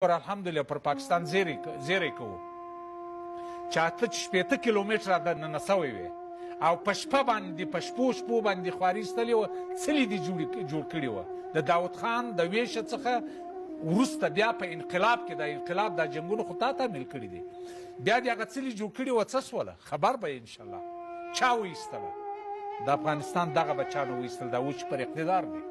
الحمدلله پر پاکستان زیری کوو چې 8-8 کیلومتره دننه سوی وي او په شپه باندې په شپو باندې خواري ایستلې وه څلي دې جوړ کړي وه د داود خان د ویشه څخه وروسته بیا په انقلاب کې د انقلاب دا جنګونو خو تا تعمیل کړي دي بیا دې هغه څلي جوړ کړي وه څه سوله خبر به یې انشاءالله چا وایستله د افغانستان دغه بچانو وایستل دا اوس پر اقتدار دی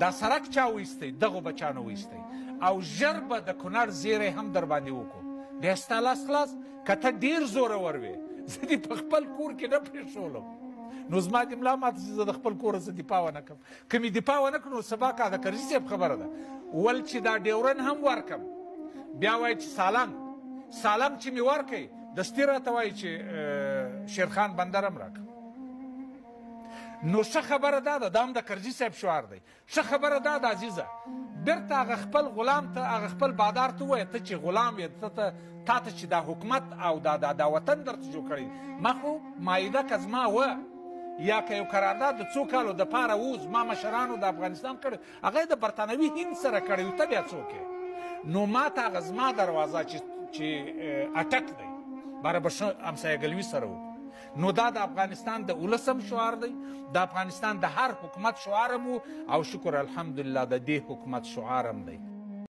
دا سړک چا وایستی دغو بچانو وایستی او ژر به د کونړ زیری هم در باندې وکړو بیا ستا لاس خلاص که ته ډېر زورور وې زه دې په خپل کور کې نه پرېښولم نو زما دې ملا ماته چې زه د خپل کوره څه دفاع ونه کړم که مې دفاع ونه کړو نو سبا کا د کرزي صاحب خبره ده ول چې دا ډیورن هم ورکم بیا وایي چې سالنګ چې مې ورکوي دستي راته وایي چې شیرخان بندر هم راکړه نو ښه خبره دا ده دا هم د کرزي صاحب شعار دی ښه خبره دا ده عزیزه بیرته هغه خپل غلام ته هغه خپل بادار ته ووایه ته چې غلام یې تا ته چې دا حکومت او دا وطن درته جوړ کړی ما خو مایده که زما وه یا که یو قرارداد د څو کالو دپاره و زما مشرانو د افغانستان کړی هغه یې د برطانوي هند سره کړی و ته بیا څوک یې نو ما ته هغه زما دروازه چې اټک دی باره به ښه همسایهګلوي سره وکړو نو دا د افغانستان د ولسم شعار دی د افغانستان د هر حکومت شعار هم او شکر الحمدلله د دې حکومت شعار هم دی